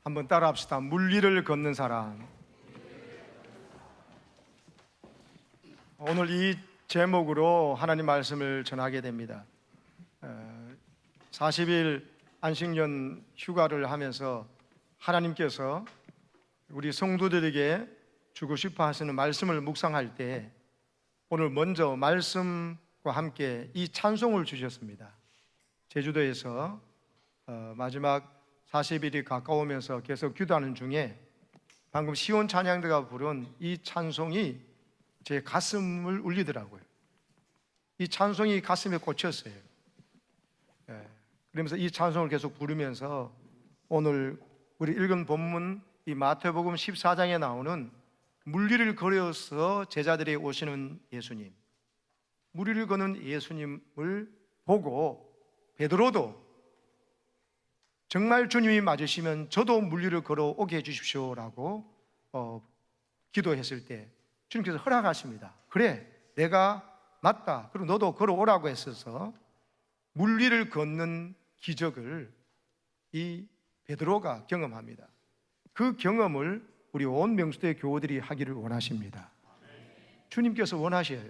한번 따라합시다. 물리를 걷는 사람. 오늘 이 제목으로 하나님 말씀을 전하게 됩니다. 40일 안식년 휴가를 하면서 하나님께서 우리 성도들에게 주고 싶어 하시는 말씀을 묵상할 때 오늘 먼저 말씀과 함께 이 찬송을 주셨습니다. 제주도에서 마지막 40일이 가까우면서 계속 기도하는 중에 방금 시온 찬양대가 부른 이 찬송이 제 가슴을 울리더라고요. 이 찬송이 가슴에 꽂혔어요. 그러면서 이 찬송을 계속 부르면서 오늘 우리 읽은 본문 이 마태복음 14장에 나오는 물리를 걸어서 제자들이 오시는 예수님, 물리를 거는 예수님을 보고 베드로도 정말 주님이 맞으시면 저도 물리를 걸어오게 해주십시오라고 기도했을 때 주님께서 허락하십니다. 그래, 내가 맞다. 그리고 너도 걸어오라고 했어서 물리를 걷는 기적을 이 베드로가 경험합니다. 그 경험을 우리 온 명수대 교우들이 하기를 원하십니다. 주님께서 원하셔요.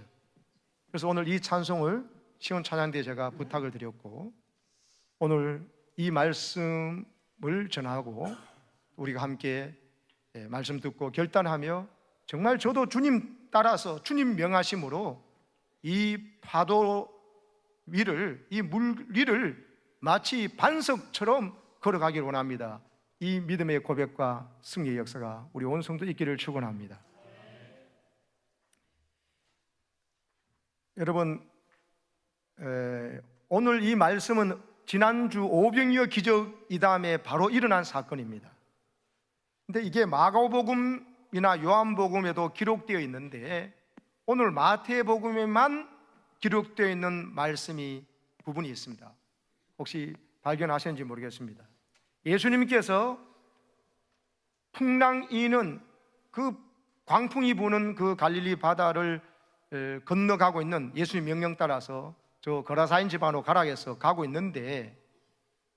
그래서 오늘 이 찬송을 시온 찬양대에 제가 부탁을 드렸고 오늘 이 말씀을 전하고 우리가 함께 말씀 듣고 결단하며 정말 저도 주님 따라서 주님 명하심으로 이 파도 위를, 이 물 위를 마치 반석처럼 걸어가기를 원합니다. 이 믿음의 고백과 승리의 역사가 우리 온 성도 있기를 축원합니다. 여러분, 오늘 이 말씀은 지난주 오병이어 기적 이 다음에 바로 일어난 사건입니다. 근데 이게 마가복음이나 요한복음에도 기록되어 있는데 오늘 마태복음에만 기록되어 있는 말씀이 부분이 있습니다. 혹시 발견하셨는지 모르겠습니다. 예수님께서 풍랑이는 그 광풍이 부는 그 갈릴리 바다를 건너가고 있는 예수님 명령 따라서 저 거라사인 지방으로 가락에서 가고 있는데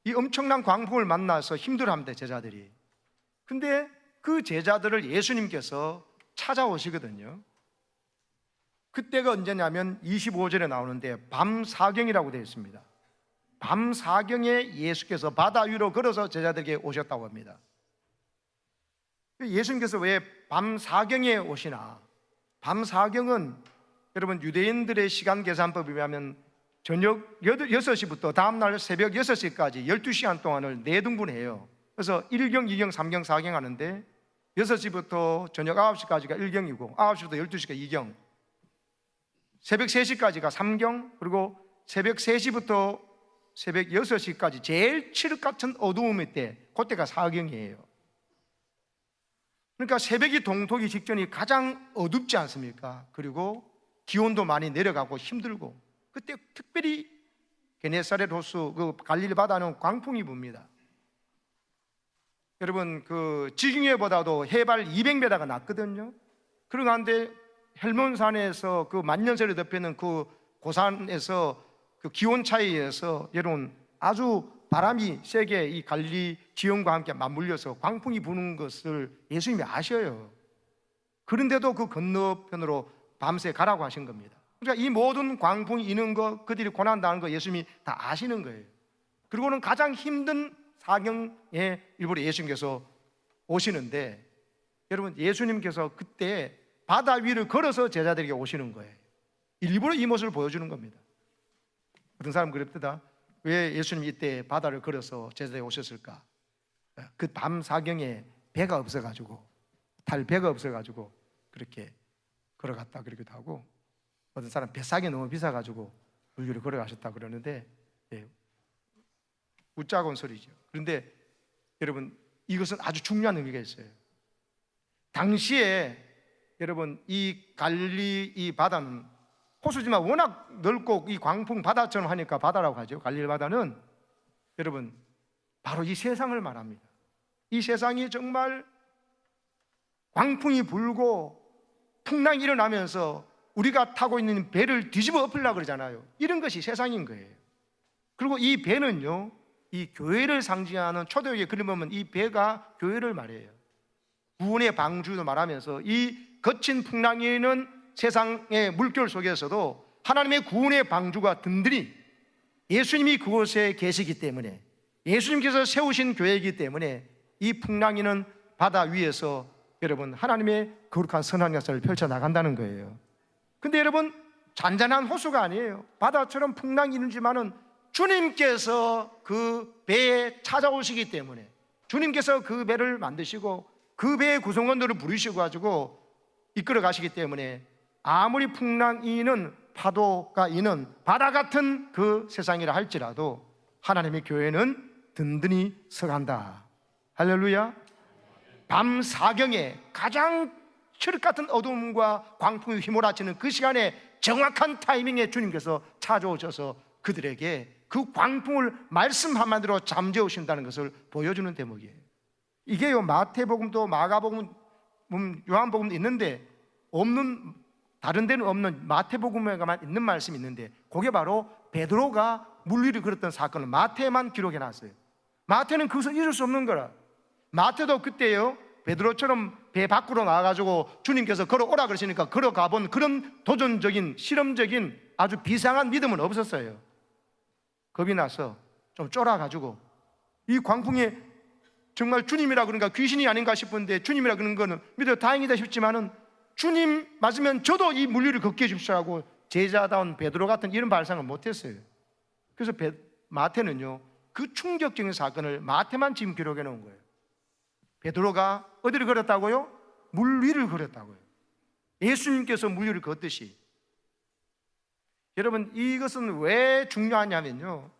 이 엄청난 광풍을 만나서 힘들어합니다, 제자들이. 근데 그 제자들을 예수님께서 찾아오시거든요. 그때가 언제냐면 25절에 나오는데 밤사경이라고 되어 있습니다. 밤사경에 예수께서 바다 위로 걸어서 제자들에게 오셨다고 합니다. 예수님께서 왜 밤사경에 오시나? 밤사경은 여러분 유대인들의 시간 계산법에 의하면 저녁 6시부터 다음날 새벽 6시까지 12시간 동안을 4등분해요. 그래서 1경, 2경, 3경, 4경 하는데 6시부터 저녁 9시까지가 1경이고 9시부터 12시가 2경, 새벽 3시까지가 3경, 그리고 새벽 3시부터 새벽 6시까지 제일 칠흑 같은 어두움일 때 그때가 4경이에요. 그러니까 새벽이 동토기 직전이 가장 어둡지 않습니까? 그리고 기온도 많이 내려가고 힘들고 그때 특별히 게네사렛 호수 그 갈릴리 바다는 광풍이 붑니다. 여러분 그 지중해보다도 해발 200m가 낮거든요. 그런데 헬몬산에서 그 만년설에 덮여있는 그 고산에서 그 기온 차이에서 여러분 아주 바람이 세게 이 갈릴리 지형과 함께 맞물려서 광풍이 부는 것을 예수님이 아셔요. 그런데도 그 건너편으로 밤새 가라고 하신 겁니다. 그러니까 이 모든 광풍이 있는 거, 그들이 고난당하는 거 예수님이 다 아시는 거예요. 그리고는 가장 힘든 사경에 일부러 예수님께서 오시는데 여러분 예수님께서 그때 바다 위를 걸어서 제자들에게 오시는 거예요. 일부러 이 모습을 보여주는 겁니다. 어떤 사람은 그랬다. 왜 예수님이 이때 바다를 걸어서 제자들에게 오셨을까? 그 밤 사경에 배가 없어가지고 탈 배가 없어가지고 그렇게 걸어갔다 그러기도 하고 어떤 사람 뱃삭이 너무 비싸가지고 물류를 걸어가셨다 그러는데 웃자고 온 소리죠. 그런데 여러분 이것은 아주 중요한 의미가 있어요. 당시에 여러분 이 갈릴리 이 바다는 호수지만 워낙 넓고 이 광풍 바다처럼 하니까 바다라고 하죠. 갈릴리 바다는 여러분 바로 이 세상을 말합니다. 이 세상이 정말 광풍이 불고 풍랑이 일어나면서 우리가 타고 있는 배를 뒤집어 엎으려고 그러잖아요. 이런 것이 세상인 거예요. 그리고 이 배는요 이 교회를 상징하는 초대교회 그림 보면 이 배가 교회를 말해요. 구원의 방주도 말하면서 이 거친 풍랑이는 세상의 물결 속에서도 하나님의 구원의 방주가 든든히 예수님이 그곳에 계시기 때문에, 예수님께서 세우신 교회이기 때문에 이 풍랑이는 바다 위에서 여러분 하나님의 거룩한 선한 역사를 펼쳐나간다는 거예요. 근데 여러분 잔잔한 호수가 아니에요. 바다처럼 풍랑이 있지만은 주님께서 그 배에 찾아오시기 때문에, 주님께서 그 배를 만드시고 그 배의 구성원들을 부르시고 가지고 이끌어 가시기 때문에 아무리 풍랑이는 파도가 이는 바다 같은 그 세상이라 할지라도 하나님의 교회는 든든히 서간다. 할렐루야. 밤 사경에 가장 칠흑 같은 어둠과 광풍이 휘몰아치는 그 시간에 정확한 타이밍에 주님께서 찾아오셔서 그들에게 그 광풍을 말씀 한마디로 잠재우신다는 것을 보여주는 대목이에요. 이게요, 마태복음도 마가복음, 요한복음도 있는데 없는, 다른 데는 없는 마태복음에만 있는 말씀이 있는데, 그게 바로 베드로가 물 위를 걸었던 사건을 마태만 기록해 놨어요. 마태는 그것을 잊을 수 없는 거라. 마태도 그때요, 베드로처럼 배 밖으로 나와가지고 주님께서 걸어오라 그러시니까 걸어가본 그런 도전적인 실험적인 아주 비상한 믿음은 없었어요. 겁이 나서 좀 쫄아가지고 이 광풍에 정말 주님이라 그런가 귀신이 아닌가 싶은데 주님이라 그런 거는 믿어 다행이다 싶지만은 주님 맞으면 저도 이 물리를 걷게 해주십시오 하고 제자다운 베드로 같은 이런 발상을 못했어요. 그래서 마태는요, 그 충격적인 사건을 마태만 지금 기록해 놓은 거예요. 베드로가 어디를 걸었다고요? 물 위를 걸었다고요. 예수님께서 물 위를 걷듯이. 여러분, 이것은 왜 중요하냐면요,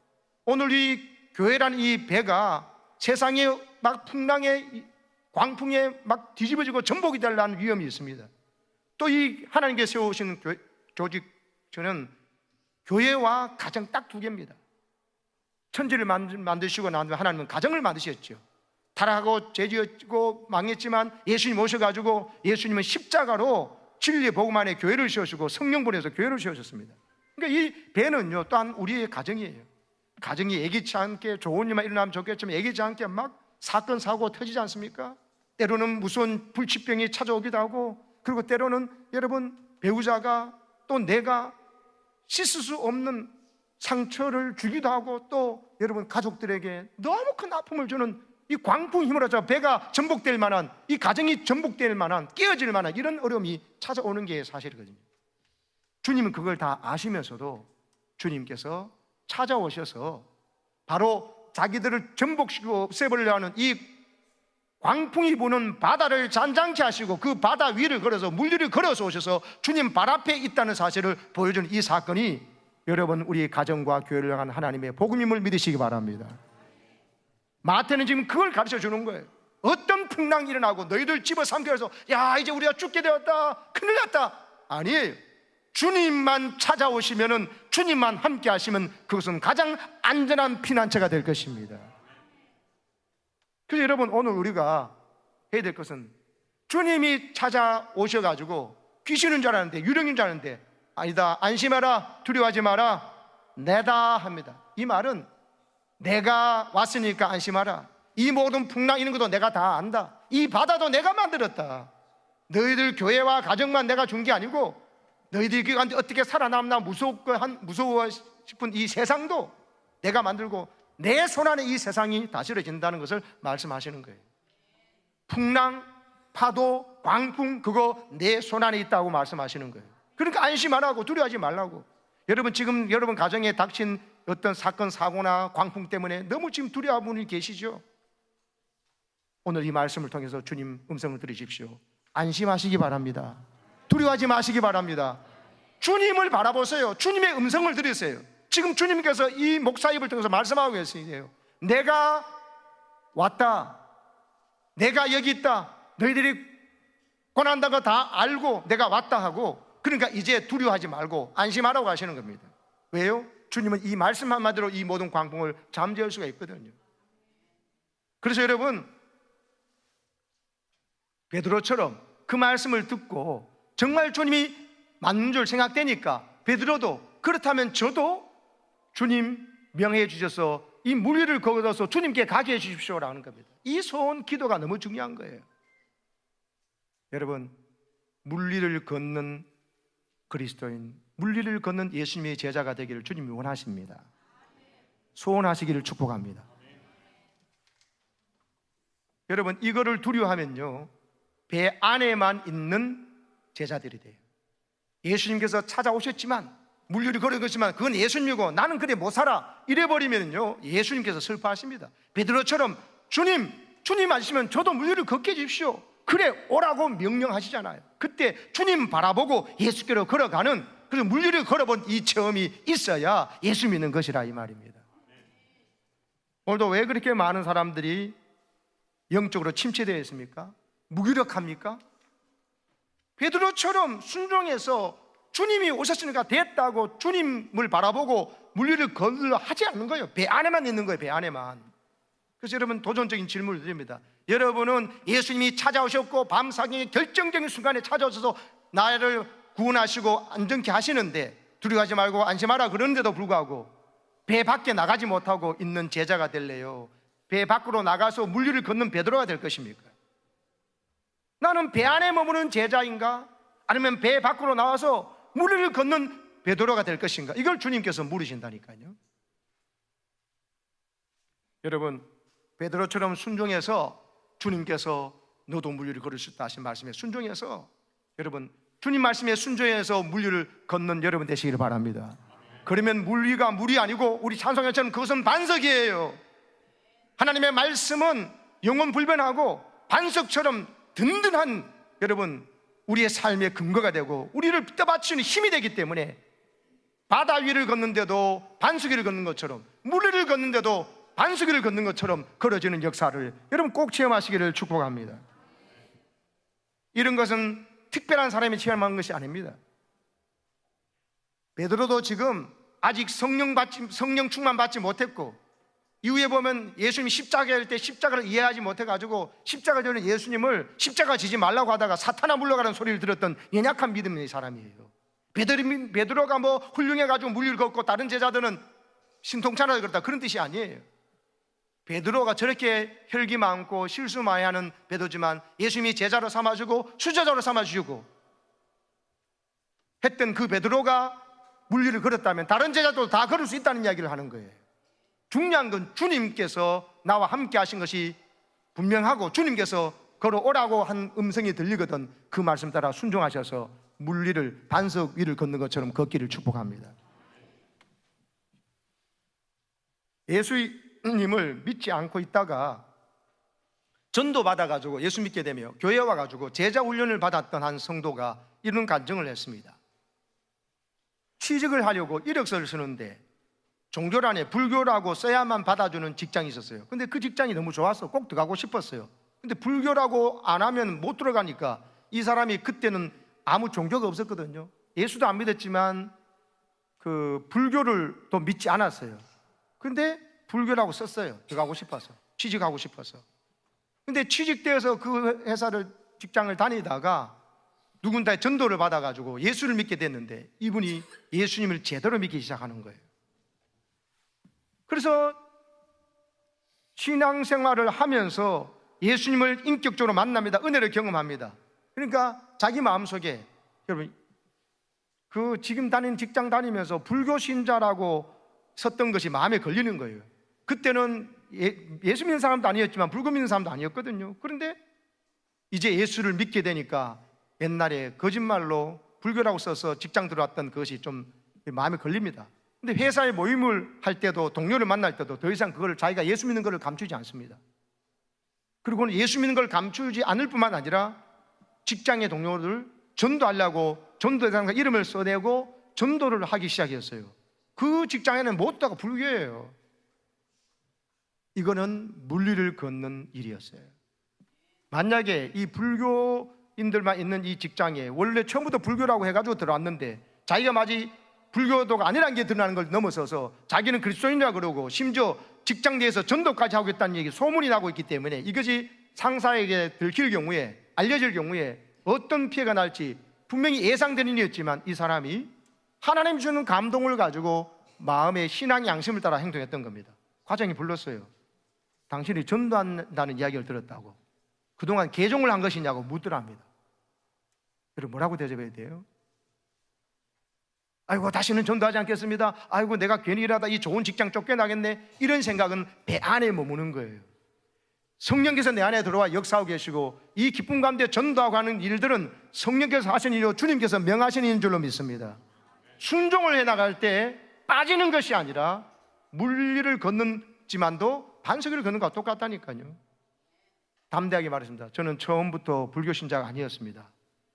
오늘 이 교회라는 이 배가 세상에 막 풍랑에 광풍에 막 뒤집어지고 전복이 되려는 위험이 있습니다. 또 이 하나님께서 세우신 조직, 저는 교회와 가정 딱 두 개입니다. 천지를 만드시고 난 후에 하나님은 가정을 만드셨죠. 타락하고 죄지었고 망했지만 예수님 오셔가지고 예수님은 십자가로 진리의 복음 안에 교회를 세우시고 성령 보내서 교회를 세우셨습니다. 그러니까 이 배는요, 또한 우리의 가정이에요. 가정이 예기치 않게 좋은 일만 일어나면 좋겠지만 예기치 않게 막 사건 사고 터지지 않습니까? 때로는 무서운 불치병이 찾아오기도 하고, 그리고 때로는 여러분 배우자가 또 내가 씻을 수 없는 상처를 주기도 하고, 또 여러분 가족들에게 너무 큰 아픔을 주는 이 광풍 힘으로 배가 전복될 만한, 이 가정이 전복될 만한, 깨어질 만한 이런 어려움이 찾아오는 게 사실이거든요. 주님은 그걸 다 아시면서도 주님께서 찾아오셔서 바로 자기들을 전복시키고 없애버리려 하는 이 광풍이 부는 바다를 잔잔케 하시고 그 바다 위를 걸어서 물 위를 걸어서 오셔서 주님 발 앞에 있다는 사실을 보여주는 이 사건이 여러분 우리 가정과 교회를 향한 하나님의 복음임을 믿으시기 바랍니다. 마태는 지금 그걸 가르쳐 주는 거예요. 어떤 풍랑이 일어나고 너희들 집어삼켜서 야 이제 우리가 죽게 되었다, 큰일 났다, 아니에요. 주님만 찾아오시면은, 주님만 함께 하시면 그것은 가장 안전한 피난처가 될 것입니다. 그래서 여러분 오늘 우리가 해야 될 것은, 주님이 찾아오셔가지고 귀신인 줄 알았는데, 유령인 줄 알았는데 아니다, 안심하라, 두려워하지 마라, 내다 합니다. 이 말은 내가 왔으니까 안심하라, 이 모든 풍랑 있는 것도 내가 다 안다, 이 바다도 내가 만들었다, 너희들 교회와 가정만 내가 준 게 아니고 너희들이 어떻게 살아남나 무서워 싶은 이 세상도 내가 만들고 내 손안에 이 세상이 다스려진다는 것을 말씀하시는 거예요. 풍랑, 파도, 광풍, 그거 내 손안에 있다고 말씀하시는 거예요. 그러니까 안심 안 하고 두려워하지 말라고. 여러분 지금 여러분 가정에 닥친 어떤 사건 사고나 광풍 때문에 너무 지금 두려워하는 분이 계시죠? 오늘 이 말씀을 통해서 주님 음성을 들으십시오. 안심하시기 바랍니다. 두려워하지 마시기 바랍니다. 주님을 바라보세요. 주님의 음성을 들으세요. 지금 주님께서 이 목사입을 통해서 말씀하고 계세요. 내가 왔다, 내가 여기 있다, 너희들이 고난당한 거 다 알고 내가 왔다 하고, 그러니까 이제 두려워하지 말고 안심하라고 하시는 겁니다. 왜요? 주님은 이 말씀 한마디로 이 모든 광풍을 잠재울 수가 있거든요. 그래서 여러분 베드로처럼 그 말씀을 듣고 정말 주님이 맞는 줄 생각되니까 베드로도 그렇다면 저도 주님 명해 주셔서 이 물리를 걷어서 주님께 가게 해 주십시오라는 겁니다. 이 소원 기도가 너무 중요한 거예요. 여러분, 물리를 걷는 그리스도인, 물리를 걷는 예수님의 제자가 되기를 주님이 원하십니다. 소원하시기를 축복합니다. 여러분, 이거를 두려워하면요, 배 안에만 있는 제자들이 돼요. 예수님께서 찾아오셨지만, 물리를 걸어갔지만 그건 예수님이고 나는 그래 못 살아 이래버리면요, 예수님께서 슬퍼하십니다. 베드로처럼 주님 하시면 저도 물리를 걷게 해주십시오, 그래 오라고 명령하시잖아요. 그때 주님 바라보고 예수께로 걸어가는, 그래서 물리를 걸어본 이 체험이 있어야 예수 믿는 것이라 이 말입니다. 오늘도 왜 그렇게 많은 사람들이 영적으로 침체되어 있습니까? 무기력합니까? 베드로처럼 순종해서 주님이 오셨으니까 됐다고 주님을 바라보고 물리를 걸려 하지 않는 거예요. 배 안에만 있는 거예요. 배 안에만. 그래서 여러분, 도전적인 질문을 드립니다. 여러분은 예수님이 찾아오셨고 밤사경의 결정적인 순간에 찾아오셔서 나를 구원하시고 안전케 하시는데 두려워하지 말고 안심하라 그러는데도 불구하고 배 밖에 나가지 못하고 있는 제자가 될래요? 배 밖으로 나가서 물리를 걷는 베드로가 될 것입니까? 나는 배 안에 머무는 제자인가? 아니면 배 밖으로 나와서 물리를 걷는 베드로가 될 것인가? 이걸 주님께서 물으신다니까요. 여러분, 베드로처럼 순종해서 주님께서 너도 물리를 걸을 수 있다 하신 말씀에 순종해서, 여러분, 주님 말씀에 순종해서 물리를 걷는 여러분 되시기를 바랍니다. 그러면 물리가 물이 아니고 우리 찬송회처럼 그것은 반석이에요. 하나님의 말씀은 영원 불변하고 반석처럼 든든한, 여러분, 우리의 삶의 근거가 되고 우리를 떠받치는 힘이 되기 때문에 바다 위를 걷는데도 반석 위를 걷는 것처럼, 물 위를 걷는데도 반석 위를 걷는 것처럼 걸어지는 역사를 여러분 꼭 체험하시기를 축복합니다. 이런 것은 특별한 사람이 체험한 것이 아닙니다. 베드로도 지금 아직 성령 충만 받지 못했고, 이후에 보면 예수님이 십자가에 할 때 십자가를 이해하지 못해가지고 십자가 전에 예수님을 십자가 지지 말라고 하다가 사탄아 물러가는 소리를 들었던 연약한 믿음의 사람이에요. 베드로가 뭐 훌륭해가지고 물리를 걷고 다른 제자들은 신통찮아서 그렇다, 그런 뜻이 아니에요. 베드로가 저렇게 혈기 많고 실수 많이 하는 베드로지만 예수님이 제자로 삼아주고 수제자로 삼아주고 했던 그 베드로가 물리를 걸었다면 다른 제자도 다 걸을 수 있다는 이야기를 하는 거예요. 중요한 건 주님께서 나와 함께 하신 것이 분명하고 주님께서 걸어오라고 한 음성이 들리거든 그 말씀 따라 순종하셔서 물리를 반석 위를 걷는 것처럼 걷기를 축복합니다. 예수님을 믿지 않고 있다가 전도 받아가지고 예수 믿게 되며 교회 와가지고 제자 훈련을 받았던 한 성도가 이런 간증을 했습니다. 취직을 하려고 이력서를 쓰는데 종교란에 불교라고 써야만 받아주는 직장이 있었어요. 근데 그 직장이 너무 좋아서 꼭 들어가고 싶었어요. 근데 불교라고 안 하면 못 들어가니까 이 사람이 그때는 아무 종교가 없었거든요. 예수도 안 믿었지만 그 불교를 또 믿지 않았어요. 근데 불교라고 썼어요. 들어가고 싶어서, 취직하고 싶어서. 근데 취직되어서 그 회사를, 직장을 다니다가 누군가의 전도를 받아가지고 예수를 믿게 됐는데 이분이 예수님을 제대로 믿기 시작하는 거예요. 그래서 신앙생활을 하면서 예수님을 인격적으로 만납니다. 은혜를 경험합니다. 그러니까 자기 마음속에, 여러분, 그 지금 다니는 직장 다니면서 불교 신자라고 썼던 것이 마음에 걸리는 거예요. 그때는 예수 믿는 사람도 아니었지만 불교 믿는 사람도 아니었거든요. 그런데 이제 예수를 믿게 되니까 옛날에 거짓말로 불교라고 써서 직장 들어왔던 그것이 좀 마음에 걸립니다. 근데 회사에 모임을 할 때도, 동료를 만날 때도 더 이상 그걸 자기가 예수 믿는 것을 감추지 않습니다. 그리고는 예수 믿는 걸 감추지 않을 뿐만 아니라 직장의 동료를 전도하려고 전도대상자 이름을 써내고 전도를 하기 시작했어요. 그 직장에는 모두 다가 불교예요. 이거는 물리를 걷는 일이었어요. 만약에 이 불교인들만 있는 이 직장에 원래 처음부터 불교라고 해가지고 들어왔는데 자기가 마치 불교도가 아니라는 게 드러나는 걸 넘어서서 자기는 그리스도인이라 그러고 심지어 직장 내에서 전도까지 하겠다는 얘기 소문이 나고 있기 때문에 이것이 상사에게 들킬 경우에, 알려질 경우에 어떤 피해가 날지 분명히 예상되는 일이었지만 이 사람이 하나님 주는 감동을 가지고 마음의 신앙 양심을 따라 행동했던 겁니다. 과장이 불렀어요. 당신이 전도한다는 이야기를 들었다고. 그동안 개종을 한 것이냐고 묻더랍니다. 그리고 뭐라고 대접해야 돼요? 아이고, 다시는 전도하지 않겠습니다. 아이고, 내가 괜히 일하다 이 좋은 직장 쫓겨나겠네. 이런 생각은 배 안에 머무는 거예요. 성령께서 내 안에 들어와 역사하고 계시고, 이 기쁨 가운데 전도하고 하는 일들은 성령께서 하신 일이요 주님께서 명하신 일인 줄로 믿습니다. 순종을 해나갈 때 빠지는 것이 아니라 물리를 걷는지만도 반석을 걷는 것과 똑같다니까요. 담대하게 말했습니다. 저는 처음부터 불교 신자가 아니었습니다.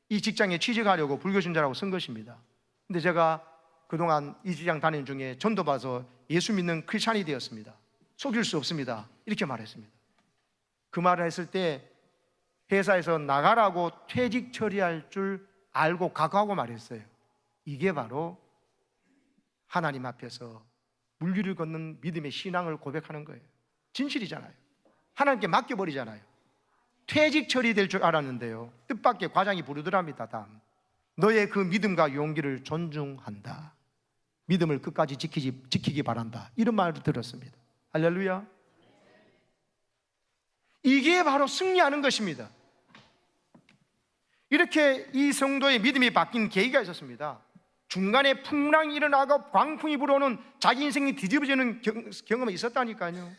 이 직장에 취직하려고 불교 신자라고 쓴 것입니다. 근데 제가 그동안 이 직장 다니는 중에 전도받아서 예수 믿는 크리스찬이 되었습니다. 속일 수 없습니다. 이렇게 말했습니다. 그 말을 했을 때 회사에서 나가라고 퇴직 처리할 줄 알고 각오하고 말했어요. 이게 바로 하나님 앞에서 물리를 걷는 믿음의 신앙을 고백하는 거예요. 진실이잖아요. 하나님께 맡겨버리잖아요. 퇴직 처리될 줄 알았는데요, 뜻밖의 과장이 부르더랍니다. 다음, 너의 그 믿음과 용기를 존중한다. 믿음을 끝까지 지키기 바란다. 이런 말을 들었습니다. 할렐루야. 이게 바로 승리하는 것입니다. 이렇게 이 성도의 믿음이 바뀐 계기가 있었습니다. 중간에 풍랑이 일어나고 광풍이 불어오는 자기 인생이 뒤집어지는 경험이 있었다니까요.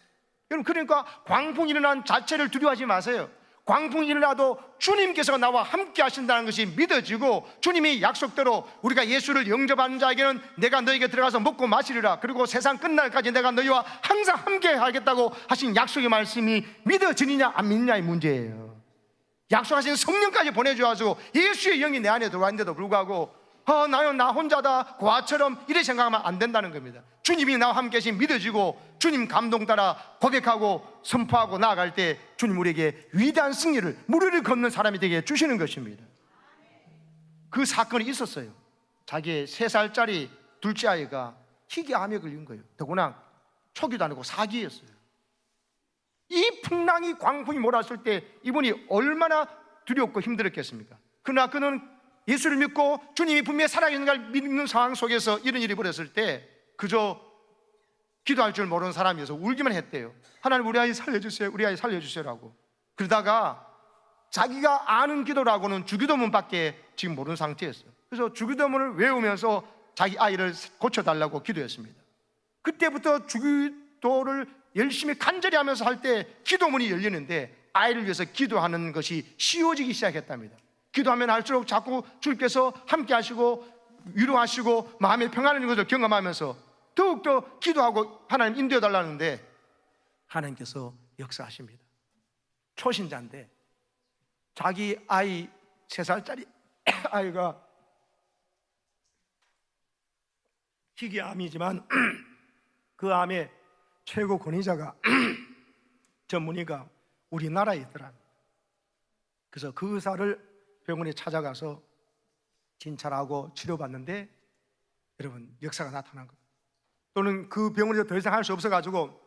여러분, 그러니까 광풍이 일어난 자체를 두려워하지 마세요. 광풍이 일어나도 주님께서 나와 함께 하신다는 것이 믿어지고, 주님이 약속대로 우리가 예수를 영접하는 자에게는 내가 너에게 들어가서 먹고 마시리라, 그리고 세상 끝날까지 내가 너희와 항상 함께 하겠다고 하신 약속의 말씀이 믿어지느냐 안 믿느냐의 문제예요. 약속하신 성령까지 보내주어서 예수의 영이 내 안에 들어왔는데도 불구하고 나는 나 혼자다, 고아처럼 이렇게 생각하면 안 된다는 겁니다. 주님이 나와 함께 계신 믿어지고, 주님 감동 따라 고백하고 선포하고 나아갈 때 주님 우리에게 위대한 승리를, 무리를 걷는 사람이 되게 주시는 것입니다. 그 사건이 있었어요. 자기의 3살짜리 둘째 아이가 희귀암에 걸린 거예요. 더구나 초기도 아니고 사기였어요. 이 풍랑이, 광풍이 몰았을 때 이분이 얼마나 두렵고 힘들었겠습니까? 그러나 그는 예수를 믿고 주님이 분명히 살아계신 걸 믿는 상황 속에서 이런 일이 벌어졌을 때 그저 기도할 줄 모르는 사람이어서 울기만 했대요. 하나님, 우리 아이 살려주세요, 우리 아이 살려주세요라고. 그러다가 자기가 아는 기도라고는 주기도문밖에 지금 모르는 상태였어요. 그래서 주기도문을 외우면서 자기 아이를 고쳐달라고 기도했습니다. 그때부터 주기도를 열심히 간절히 하면서 할 때 기도문이 열리는데 아이를 위해서 기도하는 것이 쉬워지기 시작했답니다. 기도하면 할수록 자꾸 주님께서 함께 하시고 위로하시고 마음의 평안한 것을 경험하면서 더욱더 기도하고 하나님 인도해 달라는데 하나님께서 역사하십니다. 초신자인데 자기 아이 3살짜리 아이가 희귀암이지만 그 암의 최고 권위자가 전문의가 우리나라에 있더라. 그래서 그 의사를 병원에 찾아가서 진찰하고 치료받는데 여러분, 역사가 나타난 거예요. 또는 그 병원에서 더 이상 할 수 없어가지고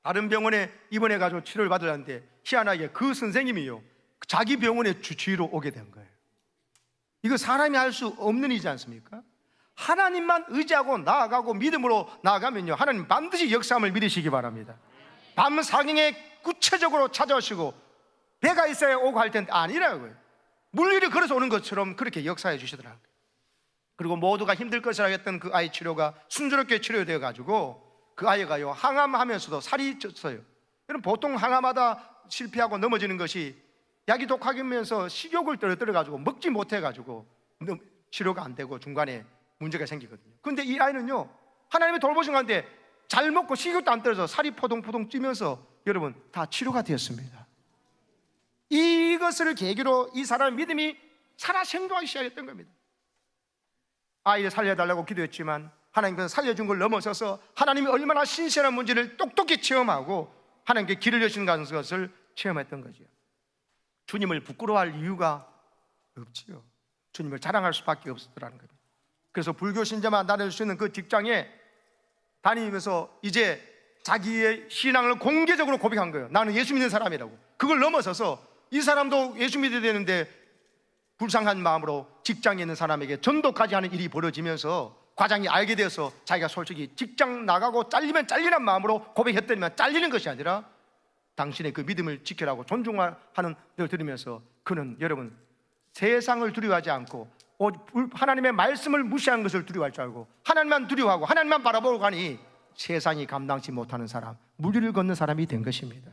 다른 병원에 입원해가지고 치료를 받으려는데 희한하게 그 선생님이요, 자기 병원에 주치의로 오게 된 거예요. 이거 사람이 할 수 없는 일이지 않습니까? 하나님만 의지하고 나아가고 믿음으로 나아가면요, 하나님 반드시 역사함을 믿으시기 바랍니다. 밤 사경에 구체적으로 찾아오시고 배가 있어야 오고 할 텐데 아니라고요. 물일이 걸어서 오는 것처럼 그렇게 역사해 주시더라고요. 그리고 모두가 힘들 것이라 했던 그 아이 치료가 순조롭게 치료되어 가지고 그 아이가요, 항암하면서도 살이 쪘어요. 여러분, 보통 항암하다 실패하고 넘어지는 것이 약이 독하면서 식욕을 떨어뜨려 가지고 먹지 못해 가지고 치료가 안 되고 중간에 문제가 생기거든요. 그런데 이 아이는요, 하나님의 돌보신 가운데 잘 먹고 식욕도 안 떨어져 살이 포동포동 찌면서 여러분 다 치료가 되었습니다. 이것을 계기로 이 사람의 믿음이 살아 생동하기 시작했던 겁니다. 아이를 살려달라고 기도했지만 하나님께서 살려준 걸 넘어서서 하나님이 얼마나 신실한 문제를 똑똑히 체험하고 하나님께 길을 여시는 것을 체험했던 거죠. 주님을 부끄러워할 이유가 없지요. 주님을 자랑할 수밖에 없었더라는 겁니다. 그래서 불교 신자만 다닐 수 있는 그 직장에 다니면서 이제 자기의 신앙을 공개적으로 고백한 거예요. 나는 예수 믿는 사람이라고. 그걸 넘어서서 이 사람도 예수 믿어야 되는데 불쌍한 마음으로 직장에 있는 사람에게 전도까지 하는 일이 벌어지면서 과장이 알게 되어서 자기가 솔직히 직장 나가고 잘리면 잘리는 마음으로 고백했더니만 잘리는 것이 아니라 당신의 그 믿음을 지켜라고 존중하는 걸 들으면서 그는 여러분 세상을 두려워하지 않고 하나님의 말씀을 무시하는 것을 두려워할 줄 알고 하나님만 두려워하고 하나님만 바라보고 가니 세상이 감당치 못하는 사람, 물리를 걷는 사람이 된 것입니다.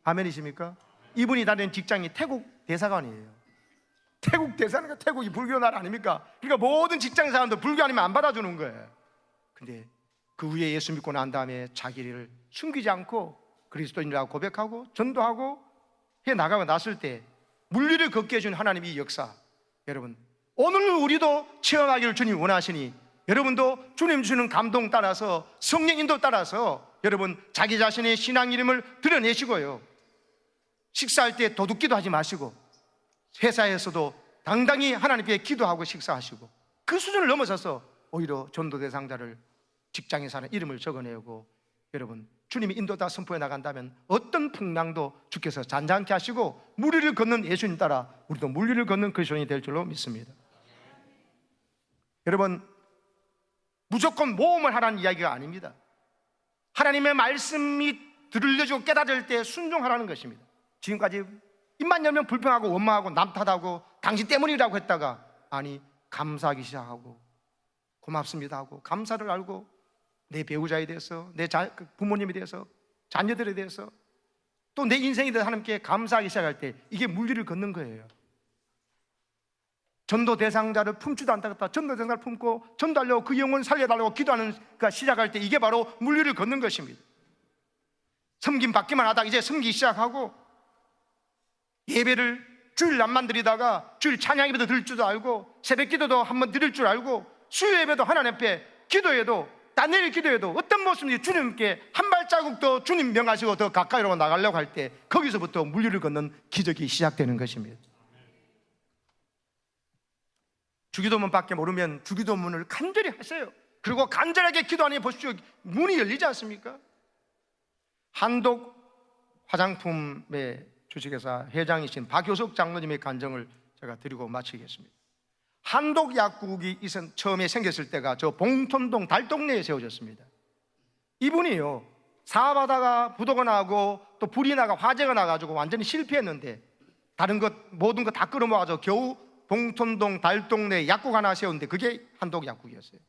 아멘이십니까? 이분이 다니는 직장이 태국 대사관이에요. 태국 대사관이니까 태국이 불교 나라 아닙니까? 그러니까 모든 직장 사람들 불교 아니면 안 받아주는 거예요. 근데 그 후에 예수 믿고 난 다음에 자기를 숨기지 않고 그리스도인이라고 고백하고 전도하고 해 나가고 났을 때 물리를 걷게 해준 하나님의 이 역사, 여러분 오늘 우리도 체험하기를 주님 원하시니 여러분도 주님 주는 감동 따라서 성령 인도 따라서 여러분 자기 자신의 신앙 이름을 드러내시고요, 식사할 때 도둑기도 하지 마시고 회사에서도 당당히 하나님께 기도하고 식사하시고 그 수준을 넘어서서 오히려 전도 대상자를 직장에 사는 이름을 적어내고 여러분 주님이 인도다 선포해 나간다면 어떤 풍랑도 주께서 잔잔케 하시고 물리를 걷는 예수님 따라 우리도 물리를 걷는 그리스도인이 될 줄로 믿습니다. 여러분 무조건 모험을 하라는 이야기가 아닙니다. 하나님의 말씀이 들려주고 깨달을 때 순종하라는 것입니다. 지금까지 입만 열면 불평하고 원망하고 남 탓하고 당신 때문이라고 했다가 아니 감사하기 시작하고 고맙습니다 하고 감사를 알고 내 배우자에 대해서 내 부모님에 대해서 자녀들에 대해서 또 내 인생에 대해서 하나님께 감사하기 시작할 때 이게 물리를 걷는 거예요. 전도 대상자를 품지도 않다가 전도 대상자를 품고 전도하려고 그 영혼 살려달라고 기도하는 시작할 때 이게 바로 물리를 걷는 것입니다. 섬김 받기만 하다가 이제 섬기기 시작하고 예배를 주일 낮만 드리다가 주일 찬양 예배도 드릴 줄도 알고 새벽 기도도 한번 드릴 줄 알고 수요 예배도 하나님 앞에 기도해도 딴 일 기도해도 어떤 모습인지 주님께 한 발자국 더 주님 명하시고 더 가까이로 나가려고 할 때 거기서부터 물리를 걷는 기적이 시작되는 것입니다. 주기도문밖에 모르면 주기도문을 간절히 하세요. 그리고 간절하게 기도하니 보십시오, 문이 열리지 않습니까? 한독 화장품의 주식회사 회장이신 박효석 장로님의 간증을 제가 드리고 마치겠습니다. 한독 약국이 처음에 생겼을 때가 저 봉천동 달동네에 세워졌습니다. 이분이요 사업하다가 부도가 나고 또 불이 나가 화재가 나가지고 완전히 실패했는데 다른 것 모든 거 다 끌어모아서 겨우 봉천동 달동네 약국 하나 세웠는데 그게 한독 약국이었어요.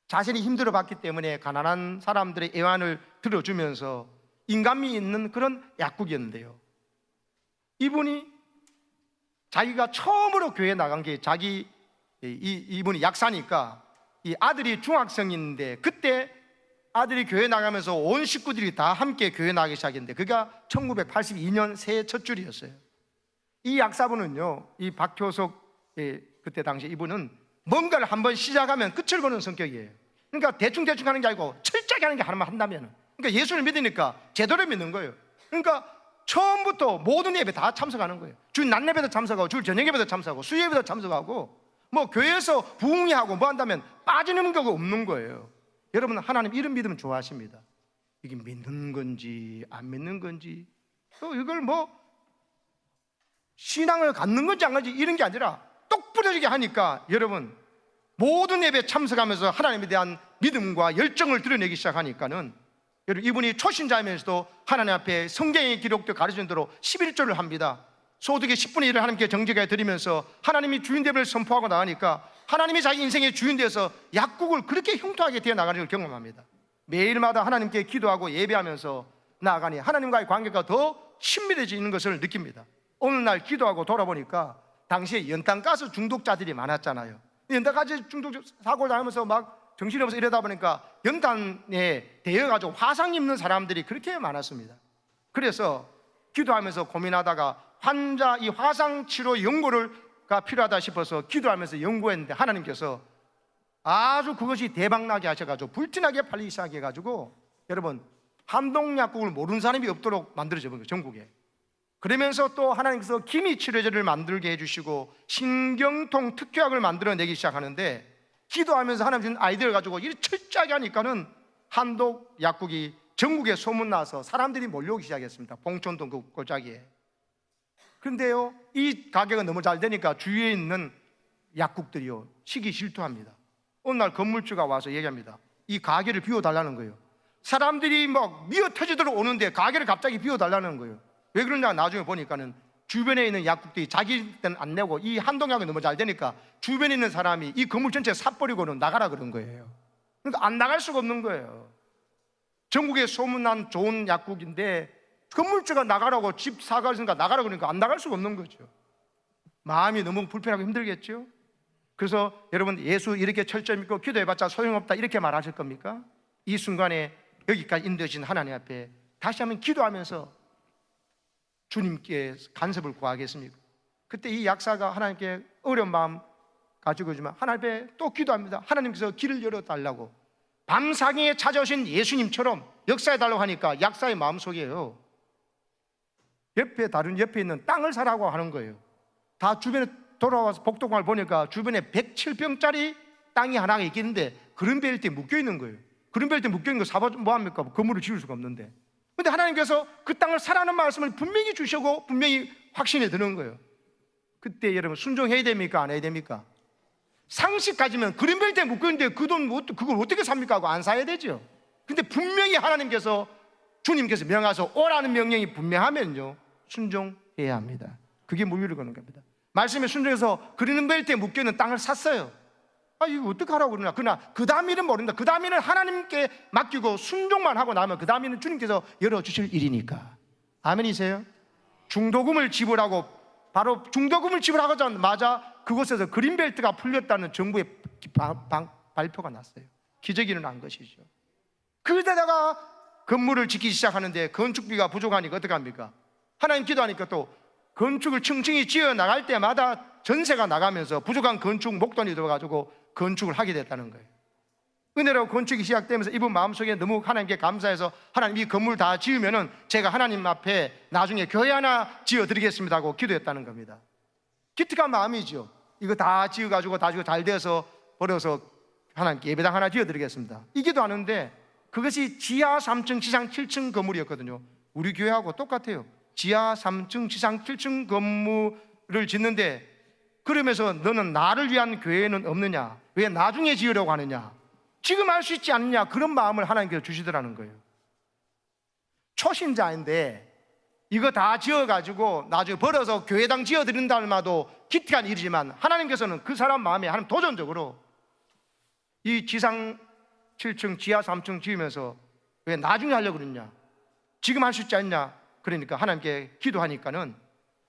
자신이 힘들어 봤기 때문에 가난한 사람들의 애환을 들어주면서 인간미 있는 그런 약국이었는데요, 이분이 자기가 처음으로 교회에 나간 게 이분이 약사니까 이 아들이 중학생인데 그때 아들이 교회 나가면서 온 식구들이 다 함께 교회 나가기 시작했는데 그가 1982년 새해 첫 줄이었어요. 이 약사분은요, 이 박효석 그때 당시 이분은 뭔가를 한번 시작하면 끝을 보는 성격이에요. 그러니까 대충대충 하는 게 아니고 철저하게 하는 게 하나만 한다면, 그러니까 예수를 믿으니까 제대로 믿는 거예요. 그러니까 처음부터 모든 예배 다 참석하는 거예요. 주일 낮 예배도 참석하고 주일 저녁 예배도 참석하고 수요 예배도 참석하고 뭐 교회에서 부흥회하고 뭐 한다면 빠지는 거 없는 거예요. 여러분 하나님 이런 믿으면 좋아하십니다. 이게 믿는 건지 안 믿는 건지 또 이걸 뭐 신앙을 갖는 건지 안 갖는지 이런 게 아니라 똑 부러지게 하니까 여러분 모든 예배에 참석하면서 하나님에 대한 믿음과 열정을 드러내기 시작하니까는 여러분 이분이 초신자이면서도 하나님 앞에 성경의 기록도 가르치는 대로 11조를 합니다. 소득의 10분의 1을 하나님께 정직하게 드리면서 하나님이 주인됨을 선포하고 나가니까 하나님이 자기 인생의 주인 되어서 약국을 그렇게 형통하게 되어 나가는 걸 경험합니다. 매일마다 하나님께 기도하고 예배하면서 나아가니 하나님과의 관계가 더 친밀해지는 것을 느낍니다. 어느 날 기도하고 돌아보니까 당시에 연탄가스 중독자들이 많았잖아요. 연탄가스 중독 사고를 당하면서 막 정신없어서 이러다 보니까 연탄에 대여가지고 화상 입는 사람들이 그렇게 많았습니다. 그래서 기도하면서 고민하다가 환자 이 화상 치료 연구가 필요하다 싶어서 기도하면서 연구했는데 하나님께서 아주 그것이 대박나게 하셔가지고 불티나게 팔리기 시작해가지고 여러분 한독약국을 모르는 사람이 없도록 만들어져 본 거예요, 전국에. 그러면서 또 하나님께서 기미치료제를 만들게 해주시고 신경통 특효약을 만들어내기 시작하는데 기도하면서 하나님 주신 아이디어를 가지고 이렇게 철저하게 하니까는 한독약국이 전국에 소문나서 사람들이 몰려오기 시작했습니다. 봉천동 그 골짜기에. 그런데요 이 가게가 너무 잘 되니까 주위에 있는 약국들이요 시기 질투합니다. 어느 날 건물주가 와서 얘기합니다. 이 가게를 비워달라는 거예요. 사람들이 막 미어 터지도록 오는데 가게를 갑자기 비워달라는 거예요. 왜 그러냐, 나중에 보니까는 주변에 있는 약국들이 자기 때는 안 내고 이 한동약이 너무 잘 되니까 주변에 있는 사람이 이 건물 전체에 삽버리고는 나가라 그런 거예요. 그러니까 안 나갈 수가 없는 거예요. 전국에 소문난 좋은 약국인데 건물주가 나가라고, 집 사가 있으니까 나가라 그러니까 안 나갈 수가 없는 거죠. 마음이 너무 불편하고 힘들겠죠. 그래서 여러분, 예수 이렇게 철저히 믿고 기도해봤자 소용없다 이렇게 말하실 겁니까? 이 순간에 여기까지 인도해주신 하나님 앞에 다시 한번 기도하면서 주님께 간섭을 구하겠습니까? 그때 이 약사가 하나님께 어려운 마음 가지고 있지만 하나님 앞에 또 기도합니다. 하나님께서 길을 열어달라고. 밤사경에 찾아오신 예수님처럼 역사해달라고 하니까 약사의 마음속에요, 다른 옆에 있는 땅을 사라고 하는 거예요. 다 주변에 돌아와서 복도공을 보니까 주변에 107평짜리 땅이 하나가 있겠는데 그런 벨트에 묶여있는 거예요. 그런 벨트에 묶여있는 거 사봐 뭐합니까? 건물을 지을 수가 없는데. 근데 하나님께서 그 땅을 사라는 말씀을 분명히 주시고 분명히 확신이 드는 거예요. 그때 여러분, 순종해야 됩니까? 안 해야 됩니까? 상식 가지면 그린 벨트에 묶여있는데 그 돈 그걸 어떻게 삽니까? 하고 안 사야 되죠. 근데 분명히 하나님께서, 주님께서 명하셔서 오라는 명령이 분명하면요, 순종해야 합니다. 그게 물류를 거는 겁니다. 말씀에 순종해서 그리는 벨트에 묶여있는 땅을 샀어요. 이거 어떻게 하라고 그러나? 그러나 그 다음 일은 모른다. 그 다음 일은 하나님께 맡기고 순종만 하고 나면 그 다음 일은 주님께서 열어주실 일이니까. 아멘이세요? 중도금을 지불하고, 바로 중도금을 지불하자마자 그곳에서 그린벨트가 풀렸다는 정부의 발표가 났어요. 기적이 일어난 것이죠. 그러다가 건물을 짓기 시작하는데 건축비가 부족하니까 어떻게 합니까? 하나님 기도하니까 또 건축을 층층이 지어 나갈 때마다 전세가 나가면서 부족한 건축 목돈이 들어가지고 건축을 하게 됐다는 거예요. 은혜로 건축이 시작되면서 이분 마음속에 너무 하나님께 감사해서, 하나님 이 건물 다 지으면은 제가 하나님 앞에 나중에 교회 하나 지어 드리겠습니다 하고 기도했다는 겁니다. 기특한 마음이죠. 이거 다 지어가지고 나중에 잘 되어서 버려서 하나님께 예배당 하나 지어 드리겠습니다, 이 기도하는데 그것이 지하 3층 지상 7층 건물이었거든요. 우리 교회하고 똑같아요. 지하 3층 지상 7층 건물을 짓는데, 그러면서 너는 나를 위한 교회는 없느냐? 왜 나중에 지으려고 하느냐? 지금 할 수 있지 않느냐? 그런 마음을 하나님께서 주시더라는 거예요. 초신자인데 이거 다 지어가지고 나중에 벌어서 교회당 지어드린다는 말도 기특한 일이지만, 하나님께서는 그 사람 마음에 하나님 도전적으로 이 지상 7층 지하 3층 지으면서 왜 나중에 하려고 그러냐? 지금 할 수 있지 않냐? 그러니까 하나님께 기도하니까는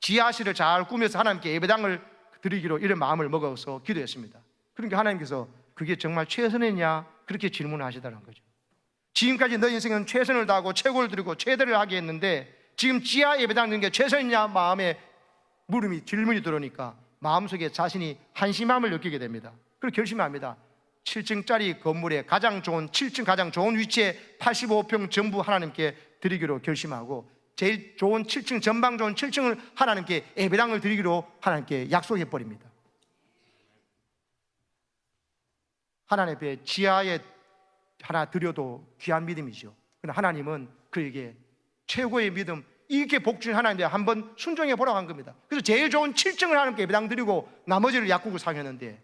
지하실을 잘 꾸며서 하나님께 예배당을 드리기로 이런 마음을 먹어서 기도했습니다. 그러니까 하나님께서 그게 정말 최선이냐? 그렇게 질문을 하시더라는 거죠. 지금까지 너 인생은 최선을 다하고 최고를 드리고 최대를 하게 했는데 지금 지하 예배당 드리는 게 최선이냐? 마음에 질문이 들어오니까 마음속에 자신이 한심함을 느끼게 됩니다. 그리고 결심합니다. 7층짜리 건물에 가장 좋은 7층 가장 좋은 위치에 85평 전부 하나님께 드리기로 결심하고, 제일 좋은 7층, 전방 좋은 7층을 하나님께 예배당을 드리기로 하나님께 약속해 버립니다. 하나님 앞에 지하에 하나 드려도 귀한 믿음이죠. 그러나 하나님은 그에게 최고의 믿음, 이렇게 복주신 하나님께 한번 순종해 보라고 한 겁니다. 그래서 제일 좋은 7층을 하나님께 예배당 드리고 나머지를 약국을 상했는데,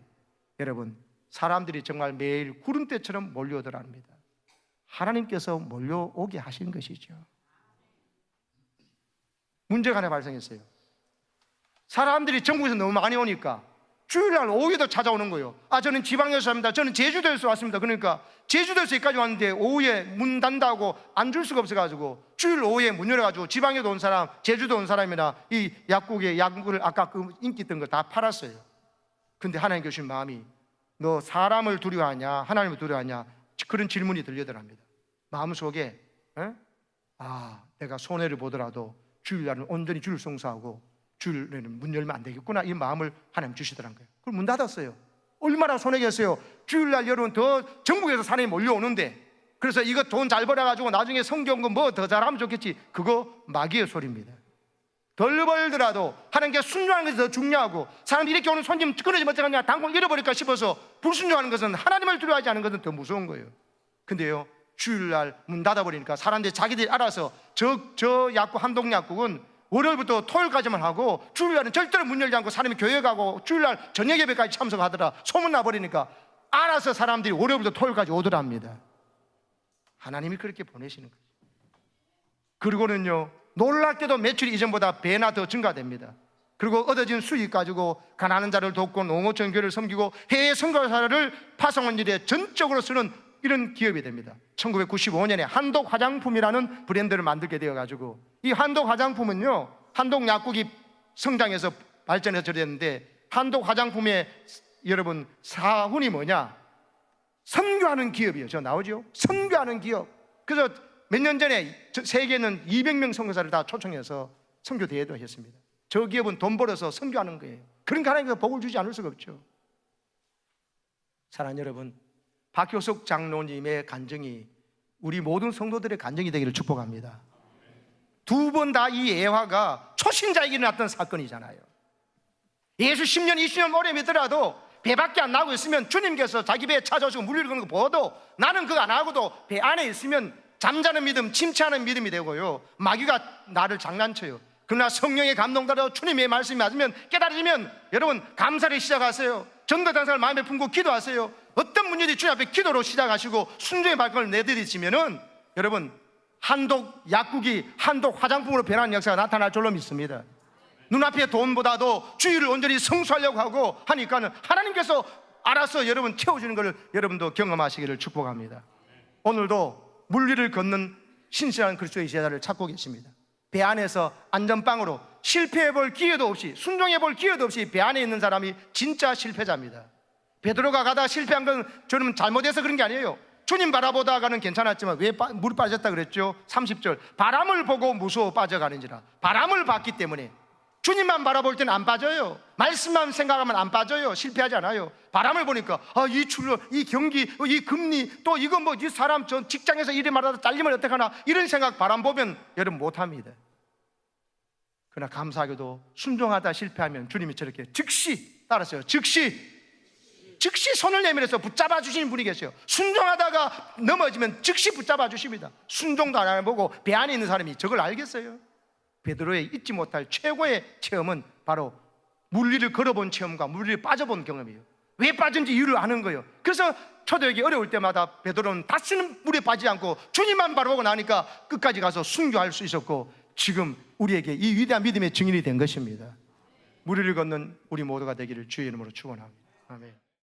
여러분, 사람들이 정말 매일 구름대처럼 몰려오더랍니다. 하나님께서 몰려오게 하신 것이죠. 문제가 하나 발생했어요. 사람들이 전국에서 너무 많이 오니까 주일날 오후에도 찾아오는 거예요. 저는 지방에서 삽니다. 저는 제주도에서 왔습니다. 그러니까 제주도에서 여기까지 왔는데 오후에 문 닫는다고 안 줄 수가 없어가지고 주일 오후에 문 열어가지고 지방에도 온 사람, 제주도 온 사람이나 이 약국에 약물을 아까 그 인기 있던 걸 다 팔았어요. 근데 하나님 주신 마음이, 너 사람을 두려워하냐 하나님을 두려워하냐? 그런 질문이 들려더랍니다. 마음속에 내가 손해를 보더라도 주일날은 온전히 주를 송사하고 주일에는 문 열면 안 되겠구나, 이 마음을 하나님 주시더란 거예요. 그걸 문 닫았어요. 얼마나 손해겠어요. 주일날 여러분 더 전국에서 사람이 몰려오는데, 그래서 이거 돈 잘 벌어가지고 나중에 성경은 뭐 더 잘하면 좋겠지, 그거 마귀의 소리입니다. 덜 벌더라도 하나님께 순종하는 것이 더 중요하고, 사람들이 이렇게 오는 손님 끊어지면 어떡하냐, 당장 잃어버릴까 싶어서 불순종하는 것은, 하나님을 두려워하지 않은 것은 더 무서운 거예요. 근데요, 주일날 문 닫아버리니까 사람들이 자기들이 알아서 저 약국, 한동 약국은 월요일부터 토요일까지만 하고 주일날은 절대로 문 열지 않고 사람이 교회 가고 주일날 저녁 예배까지 참석하더라 소문 나버리니까 알아서 사람들이 월요일부터 토요일까지 오더랍니다. 하나님이 그렇게 보내시는 거죠. 그리고는요, 놀랍게도 매출이 이전보다 배나 더 증가됩니다. 그리고 얻어진 수익 가지고 가난한 자를 돕고 농어촌 교회를 섬기고 해외 선교사를 파송한 일에 전적으로 쓰는 이런 기업이 됩니다. 1995년에 한독 화장품이라는 브랜드를 만들게 되어가지고, 이 한독 화장품은요, 한독 약국이 성장해서 발전해서 저랬는데, 한독 화장품의 여러분 사훈이 뭐냐? 선교하는 기업이에요. 저 나오죠? 선교하는 기업. 그래서 몇 년 전에 세계는 200명 선교사를 다 초청해서 선교 대회도 했습니다. 저 기업은 돈 벌어서 선교하는 거예요. 그러니까 하나님께서 복을 주지 않을 수가 없죠. 사랑하는 여러분, 박효석 장로님의 간증이 우리 모든 성도들의 간증이 되기를 축복합니다. 두 번 다 이 예화가 초신자에게 일어났던 사건이잖아요. 예수 10년, 20년 오래 믿더라도 배밖에 안 나고 있으면 주님께서 자기 배에 찾아오시고 물리를 거는 거 보아도 나는 그거 안 하고도 배 안에 있으면 잠자는 믿음, 침체하는 믿음이 되고요, 마귀가 나를 장난쳐요. 그러나 성령의 감동대로 주님의 말씀이 맞으면, 깨달으면 여러분 감사를 시작하세요. 전도당사를 마음에 품고 기도하세요. 어떤 문제든지 주님 앞에 기도로 시작하시고 순종의 발걸음을 내디디시면은 여러분 한독 약국이 한독 화장품으로 변하는 역사가 나타날 줄로 믿습니다. 눈앞의 돈보다도 주의를 온전히 성수하려고 하고 하니까는 하나님께서 알아서 여러분 채워주는 것을 여러분도 경험하시기를 축복합니다. 오늘도 물리를 걷는 신실한 그리스도의 제자를 찾고 계십니다. 배 안에서 안전빵으로 실패해볼 기회도 없이, 순종해볼 기회도 없이 배 안에 있는 사람이 진짜 실패자입니다. 베드로가 가다 실패한 건 저는 잘못해서 그런 게 아니에요. 주님 바라보다가는 괜찮았지만 왜 물이 빠졌다 그랬죠? 30절, 바람을 보고 무서워 빠져가는지라. 바람을 봤기 때문에. 주님만 바라볼 때는 안 빠져요. 말씀만 생각하면 안 빠져요. 실패하지 않아요. 바람을 보니까 이 출력, 이 경기, 이 금리, 또 이거 뭐 이 사람 저 직장에서 일이 말하다 잘리면 어떡하나, 이런 생각 바람 보면 여러분 못합니다. 그러나 감사하게도 순종하다 실패하면 주님이 저렇게 즉시, 따랐어요, 즉시 손을 내밀어서 붙잡아 주시는 분이 계세요. 순종하다가 넘어지면 즉시 붙잡아 주십니다. 순종도 안 해보고 배 안에 있는 사람이 저걸 알겠어요? 베드로의 잊지 못할 최고의 체험은 바로 물리를 걸어본 체험과 물리를 빠져본 경험이에요. 왜 빠진지 이유를 아는 거예요. 그래서 초대교회 어려울 때마다 베드로는 다시는 물에 빠지지 않고 주님만 바라보고 나니까 끝까지 가서 순교할 수 있었고, 지금 우리에게 이 위대한 믿음의 증인이 된 것입니다. 물리를 걷는 우리 모두가 되기를 주의 이름으로 축원합니다. 아멘.